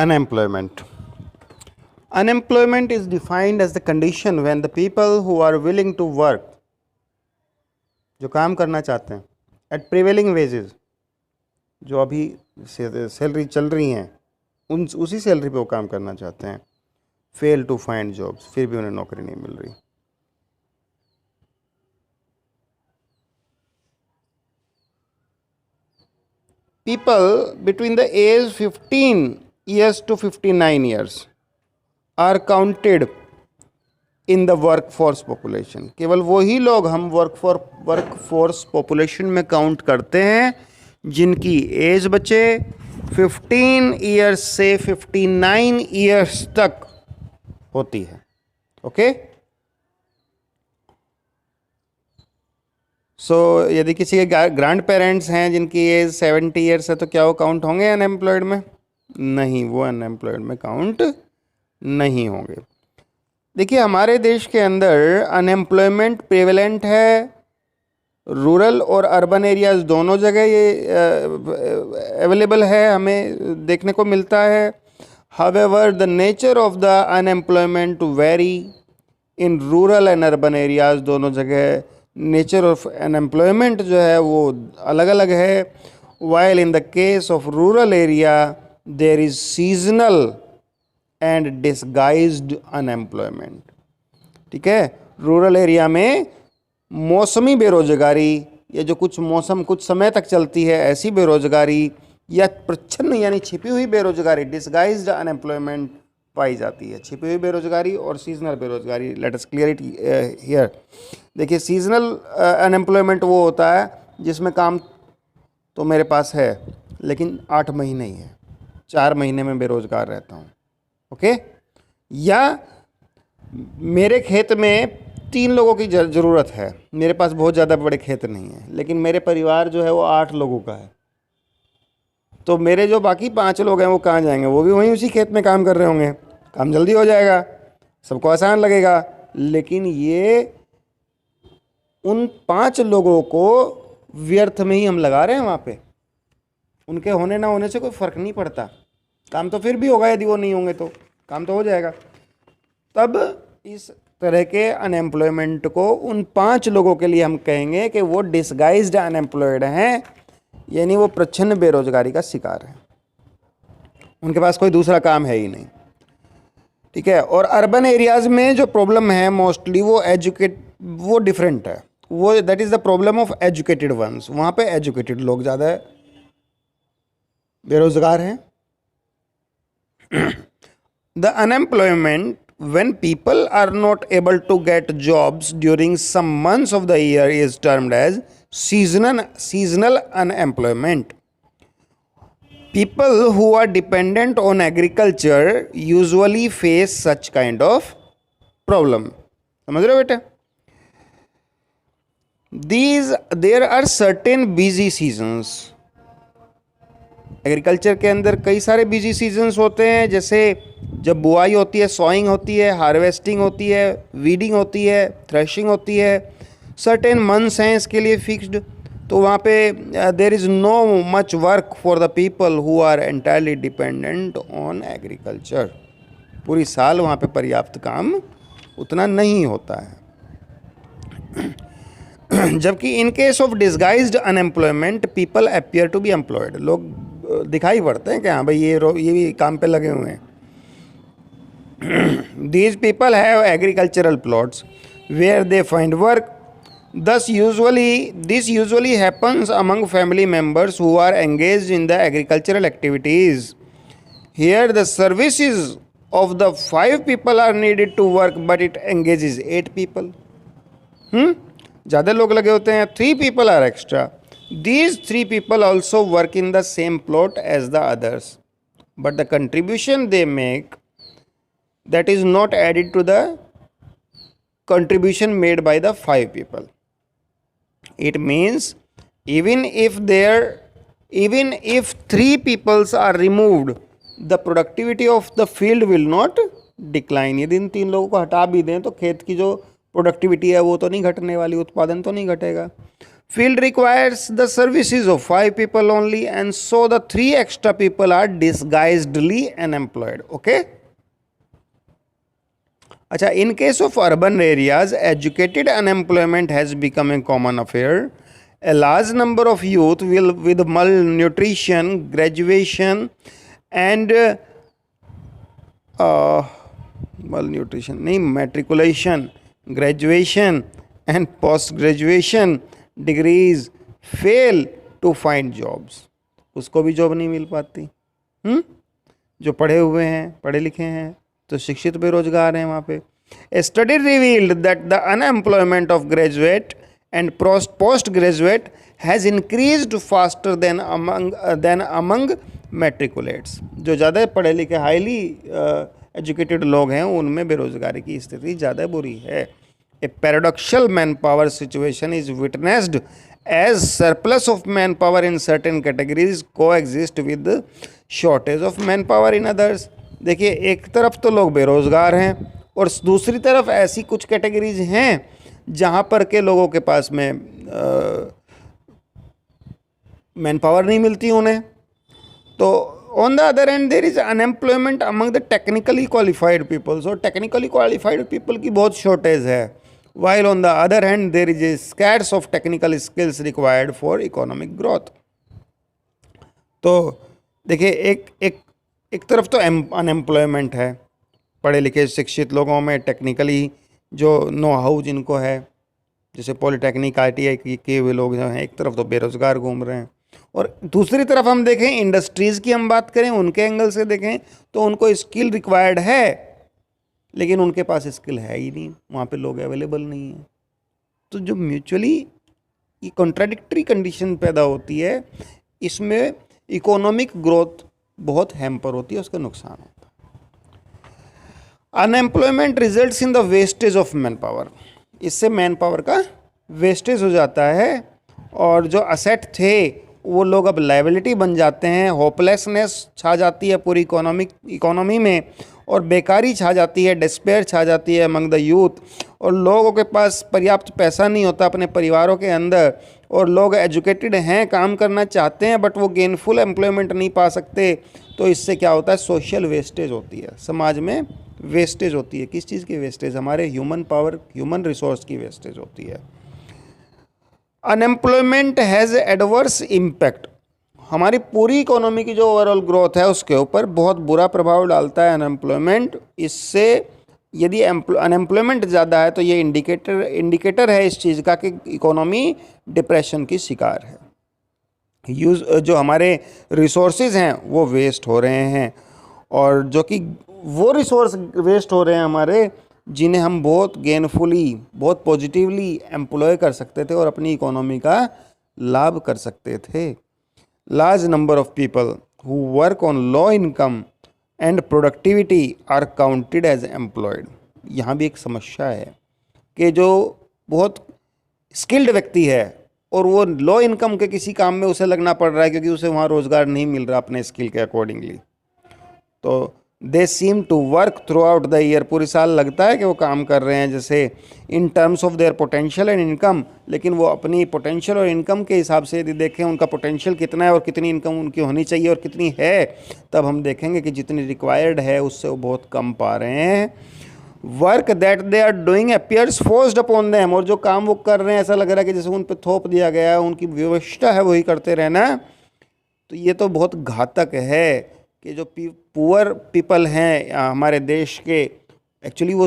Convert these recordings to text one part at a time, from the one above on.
Unemployment. Unemployment is defined as the condition when the people who are willing to work, जो काम करना चाहते हैं, at prevailing wages, जो अभी सैलरी चल रही हैं उसी सैलरी पे वो काम करना चाहते हैं, फेल टू फाइंड जॉब्स, फिर भी उन्हें नौकरी नहीं मिल रही. People between the age 15 years to 59 years are counted in the workforce population. केवल वही लोग हम वर्कफोर्स पॉपुलेशन में काउंट करते हैं जिनकी एज बचे 15 ईयर्स से 59 ईयर्स तक होती है. ओके, सो यदि किसी के ग्रैंड पेरेंट्स हैं जिनकी एज 70 ईयर्स है तो क्या वो काउंट होंगे अनएम्प्लॉयड में? नहीं, वो अनएम्प्लॉयड में काउंट नहीं होंगे. देखिए, हमारे देश के अंदर अनएम्प्लॉयमेंट प्रेवलेंट है. रूरल और अर्बन एरियाज़ दोनों जगह ये अवेलेबल है, हमें देखने को मिलता है. However the nature of the unemployment very in rural and urban areas. दोनों जगह नेचर ऑफ अनएम्प्लॉयमेंट जो है वो अलग अलग है. While in the case of rural area there is seasonal and disguised unemployment. ठीक है, रूरल एरिया में मौसमी बेरोजगारी या जो कुछ समय तक चलती है ऐसी बेरोजगारी या प्रच्छन्न यानी छिपी हुई बेरोजगारी, डिसगाइज्ड अनएम्प्लॉयमेंट पाई जाती है. छिपी हुई बेरोजगारी और सीजनल बेरोजगारी. Let us clear it here. देखिए, सीजनल अनएम्प्लॉयमेंट वो होता है जिसमें काम तो मेरे पास है लेकिन 8 महीने ही है, 4 महीने में बेरोजगार रहता हूँ. ओके, या मेरे खेत में 3 लोगों की ज़रूरत है, मेरे पास बहुत ज़्यादा बड़े खेत नहीं है लेकिन मेरे परिवार जो है वो 8 लोगों का है, तो मेरे जो बाकी 5 लोग हैं वो कहाँ जाएंगे? वो भी वहीं उसी खेत में काम कर रहे होंगे. काम जल्दी हो जाएगा, सबको आसान लगेगा. लेकिन ये उन 5 लोगों को व्यर्थ में ही हम लगा रहे हैं वहाँ पे. उनके होने ना होने से कोई फ़र्क नहीं पड़ता. काम तो फिर भी होगा, यदि वो नहीं होंगे तो काम तो हो जाएगा. तब इस तरह के अनएम्प्लॉयमेंट को उन 5 लोगों के लिए हम कहेंगे कि वो डिसगाइज्ड अनएम्प्लॉयड हैं, यानी वो प्रच्छन्न बेरोजगारी का शिकार है, उनके पास कोई दूसरा काम है ही नहीं. ठीक है. और अर्बन एरियाज़ में जो प्रॉब्लम है मोस्टली वो डिफरेंट है. वो that is the problem of educated ones. वहाँ पे एजुकेटेड लोग ज़्यादा बेरोजगार हैं. The unemployment when people are not able to get jobs during some months of the year is termed as seasonal unemployment. People who are dependent on agriculture usually face such kind of problem. समझ रहे हो बेटा? There are certain busy seasons. Agriculture के अंदर कई सारे busy seasons होते हैं, जैसे जब बुआई होती है, सॉइंग होती है, हार्वेस्टिंग होती है, वीडिंग होती है, थ्रेशिंग होती है. सर्टेन मंथ्स हैं इसके लिए फिक्स्ड. तो वहाँ पे there is no much work for the people who are entirely dependent on agriculture. पूरी साल वहाँ पे पर्याप्त काम उतना नहीं होता है. जबकि in case of disguised unemployment people appear to be employed. लोग दिखाई पड़ते हैं कि हाँ भाई ये भी काम पे लगे हुए हैं. These people have agricultural plots where they find work. This usually happens among family members who are engaged in the agricultural activities. Here the services of the 5 people are needed to work, but it engages 8 people. ज़्यादा लोग लगे होते हैं. 3 people are extra. These 3 people also work in the same plot as the others, but the contribution they make that is not added to the contribution made by the 5 people. It means even if 3 peoples are removed, the productivity of the field will not decline. यदि इन 3 लोगों को हटा भी दें तो खेत की जो प्रोडक्टिविटी है वो तो नहीं घटने वाली, उत्पादन तो नहीं घटेगा. Field requires the services of 5 people only, and so the 3 extra people are disguisedly unemployed. Okay. अच्छा, in case of urban areas, educated unemployment has become a common affair. A large number of youth will with malnutrition, graduation, and matriculation, graduation, and post graduation degrees fail to find jobs. उसको भी job नहीं मिल पाती. जो पढ़े हुए हैं, पढ़े लिखे हैं, तो शिक्षित बेरोजगार हैं वहाँ पे. A study revealed that the unemployment of graduate and postgraduate has increased faster than among matriculates. जो ज़्यादा पढ़े लिखे हाईली एजुकेटेड लोग हैं उनमें बेरोजगारी की स्थिति ज़्यादा बुरी है. A paradoxical manpower situation is witnessed as surplus of manpower in certain categories coexist with shortage of manpower in others. देखिए, एक तरफ तो लोग बेरोजगार हैं और दूसरी तरफ ऐसी कुछ कैटेगरीज हैं जहाँ पर के लोगों के पास में मैन पावर नहीं मिलती उन्हें. तो on the other end there is unemployment among the technically qualified peoples, और टेक्निकली क्वालिफाइड पीपल की बहुत शॉर्टेज है. while on the other hand there is a scarce of technical skills required for economic growth. तो देखिए, एक तरफ तो unemployment है, पढ़े लिखे शिक्षित लोगों में टेक्निकली जो नो हाउ जिनको है, जैसे पॉलिटेक्निक ITI के हुए लोग जो हैं, एक तरफ तो बेरोज़गार घूम रहे हैं. और दूसरी तरफ हम देखें इंडस्ट्रीज़ की हम बात करें, उनके एंगल से देखें तो उनको स्किल रिक्वायर्ड है, लेकिन उनके पास स्किल है ही नहीं, वहाँ पे लोग अवेलेबल नहीं हैं. तो जो म्यूचुअली ये कॉन्ट्राडिक्टरी कंडीशन पैदा होती है, इसमें इकोनॉमिक ग्रोथ बहुत हैम्पर होती है, उसका नुकसान होता है. Unemployment results in the wastage of man power. इससे मैन पावर का वेस्टेज हो जाता है और जो असेट थे वो लोग अब लायबिलिटी बन जाते हैं. होपलेसनेस छा जाती है पूरी इकोनॉमी में और बेकारी छा जाती है, डिस्पेयर छा जाती है अमंग द यूथ, और लोगों के पास पर्याप्त पैसा नहीं होता अपने परिवारों के अंदर, और लोग एजुकेटेड हैं, काम करना चाहते हैं, बट वो गेनफुल एम्प्लॉयमेंट नहीं पा सकते. तो इससे क्या होता है, सोशल वेस्टेज होती है, समाज में वेस्टेज होती है. किस चीज़ की वेस्टेज? हमारे ह्यूमन पावर, ह्यूमन रिसोर्स की वेस्टेज होती है. Unemployment has adverse impact. हमारी पूरी इकोनॉमी की जो ओवरऑल ग्रोथ है उसके ऊपर बहुत बुरा प्रभाव डालता है अनएम्प्लॉयमेंट. इससे यदि अनएम्प्लॉयमेंट ज़्यादा है तो ये इंडिकेटर है इस चीज़ का कि इकोनॉमी डिप्रेशन की शिकार है. जो हमारे रिसोर्सेज हैं वो वेस्ट हो रहे हैं, और जो कि वो रिसोर्स वेस्ट हो रहे हैं हमारे, जिन्हें हम बहुत गेनफुली, बहुत पॉजिटिवली एम्प्लॉय कर सकते थे और अपनी इकोनॉमी का लाभ कर सकते थे. Large number of people who work on low income and productivity are counted as employed. यहाँ भी एक समस्या है कि जो बहुत स्किल्ड व्यक्ति है और वो लो इनकम के किसी काम में उसे लगना पड़ रहा है क्योंकि उसे वहाँ रोज़गार नहीं मिल रहा अपने स्किल के अकॉर्डिंगली, तो they seem to work throughout the year. पूरे साल लगता है कि वो काम कर रहे हैं जैसे in terms of their potential and income, लेकिन वो अपनी पोटेंशियल और इनकम के हिसाब से यदि देखें उनका पोटेंशियल कितना है और कितनी इनकम उनकी होनी चाहिए और कितनी है, तब हम देखेंगे कि जितनी रिक्वायर्ड है उससे वो बहुत कम पा रहे हैं. Work that they are doing appears forced upon them. और जो काम वो कर रहे हैं ऐसा लग रहा है कि जैसे उन पर थोप दिया गया है, उनकी व्यवस्था है वही करते रहना. तो ये तो बहुत घातक है कि जो पुअर पीपल हैं हमारे देश के, एक्चुअली वो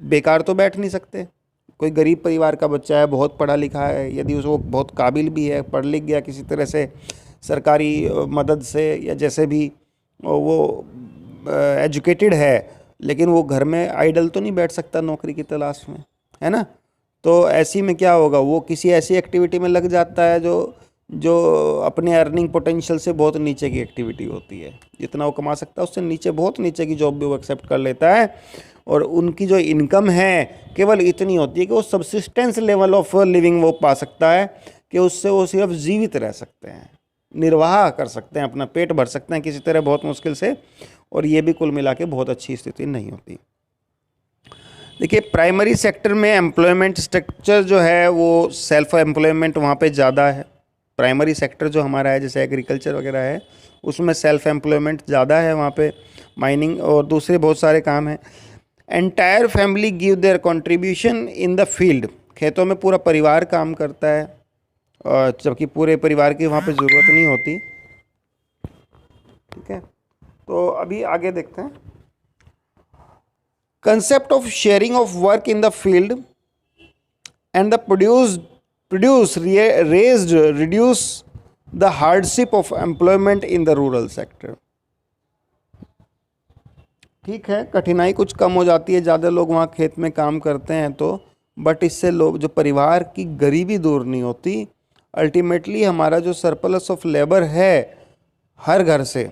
बेकार तो बैठ नहीं सकते. कोई गरीब परिवार का बच्चा है, बहुत पढ़ा लिखा है, यदि उसको बहुत काबिल भी है, पढ़ लिख गया किसी तरह से सरकारी मदद से या जैसे भी वो एजुकेटेड है, लेकिन वो घर में आइडल तो नहीं बैठ सकता नौकरी की तलाश में, है ना. तो ऐसी में क्या होगा, वो किसी ऐसी एक्टिविटी में लग जाता है जो अपने अर्निंग पोटेंशियल से बहुत नीचे की एक्टिविटी होती है. जितना वो कमा सकता है उससे नीचे, बहुत नीचे की जॉब भी वो एक्सेप्ट कर लेता है, और उनकी जो इनकम है केवल इतनी होती है कि वो सब्सिस्टेंस लेवल ऑफ लिविंग वो पा सकता है कि उससे वो सिर्फ जीवित रह सकते हैं, निर्वाह कर सकते हैं, अपना पेट भर सकते हैं किसी तरह बहुत मुश्किल से, और ये भी कुल मिला के बहुत अच्छी स्थिति नहीं होती. देखिए प्राइमरी सेक्टर में एम्प्लॉयमेंट स्ट्रक्चर जो है वो सेल्फ एम्प्लॉयमेंट वहाँ पे ज़्यादा है। प्राइमरी सेक्टर जो हमारा है जैसे एग्रीकल्चर वगैरह है उसमें सेल्फ एम्प्लॉयमेंट ज़्यादा है वहाँ पे, माइनिंग और दूसरे बहुत सारे काम हैं। Entire family give their contribution in the field, खेतों में पूरा परिवार काम करता है और जबकि पूरे परिवार की वहाँ पे ज़रूरत नहीं होती। ठीक है, तो अभी आगे देखते हैं। Concept of sharing of work in the field and the reduce the hardship of employment in the rural sector। ठीक है, कठिनाई कुछ कम हो जाती है, ज़्यादा लोग वहाँ खेत में काम करते हैं तो, बट इससे लोग जो परिवार की गरीबी दूर नहीं होती। अल्टीमेटली हमारा जो सरप्लस ऑफ लेबर है हर घर से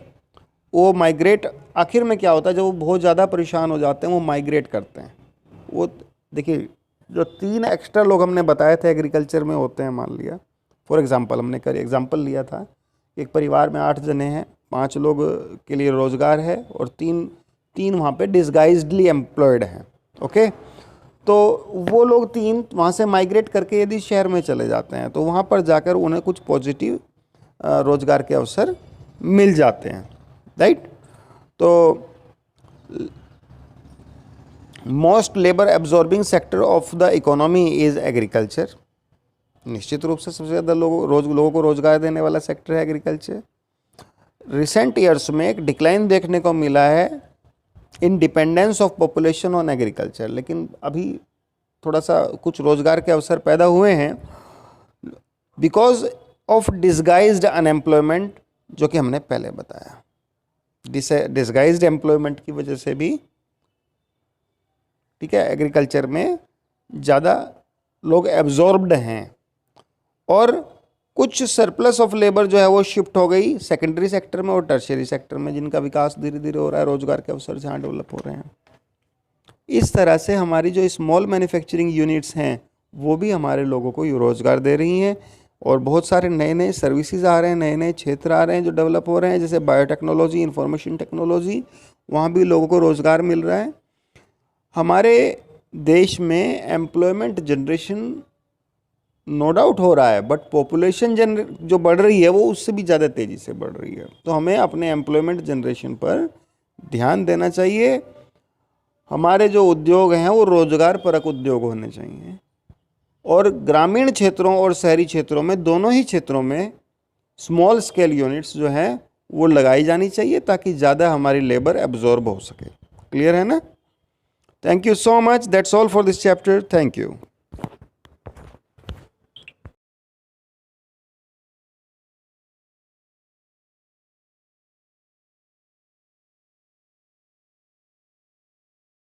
वो माइग्रेट, आखिर में क्या होता है जब वो बहुत ज़्यादा परेशान हो जाते हैं वो माइग्रेट करते हैं। वो देखिए जो 3 एक्स्ट्रा लोग हमने बताए थे एग्रीकल्चर में होते हैं, मान लिया फॉर एग्जांपल हमने एग्जांपल लिया था, एक परिवार में 8 जने हैं, 5 लोग के लिए रोज़गार है और तीन वहाँ पे डिसगाइज्डली एम्प्लॉयड हैं। ओके, तो वो लोग 3 वहाँ से माइग्रेट करके यदि शहर में चले जाते हैं तो वहाँ पर जाकर उन्हें कुछ पॉजिटिव रोज़गार के अवसर मिल जाते हैं, राइट। तो most labour absorbing sector of the economy is agriculture. निश्चित रूप से सबसे ज़्यादा लोगों को रोज़गार देने वाला सेक्टर है एग्रीकल्चर। रिसेंट ईयर्स में एक डिक्लाइन देखने को मिला है in dependence of population on agriculture, लेकिन अभी थोड़ा सा कुछ रोज़गार के अवसर पैदा हुए हैं बिकॉज ऑफ डिसगाइज्ड अनएम्प्लॉयमेंट, जो कि हमने पहले बताया। डिसगाइज्ड एम्प्लॉयमेंट की वजह से भी, ठीक है, एग्रीकल्चर में ज़्यादा लोग एब्जॉर्ब्ड हैं और कुछ सरप्लस ऑफ लेबर जो है वो शिफ्ट हो गई सेकेंडरी सेक्टर में और टर्शियरी सेक्टर में, जिनका विकास धीरे धीरे हो रहा है, रोजगार के अवसर जहाँ डेवलप हो रहे हैं। इस तरह से हमारी जो स्मॉल मैन्युफैक्चरिंग यूनिट्स हैं वो भी हमारे लोगों को रोज़गार दे रही हैं और बहुत सारे नए नए सर्विसेज आ रहे हैं, नए नए क्षेत्र आ रहे हैं जो डेवलप हो रहे हैं, जैसे बायोटेक्नोलॉजी, इंफॉर्मेशन टेक्नोलॉजी, वहाँ भी लोगों को रोज़गार मिल रहा है। हमारे देश में एम्प्लॉयमेंट जनरेशन नो डाउट हो रहा है, बट पॉपुलेशन जो बढ़ रही है वो उससे भी ज़्यादा तेज़ी से बढ़ रही है। तो हमें अपने एम्प्लॉयमेंट जनरेशन पर ध्यान देना चाहिए। हमारे जो उद्योग हैं वो रोज़गार परक उद्योग होने चाहिए और ग्रामीण क्षेत्रों और शहरी क्षेत्रों में, दोनों ही क्षेत्रों में स्मॉल स्केल यूनिट्स जो हैं वो लगाई जानी चाहिए ताकि ज़्यादा हमारी लेबर एब्जॉर्ब हो सके। क्लियर है ना? Thank you so much, that's all for this chapter. Thank you.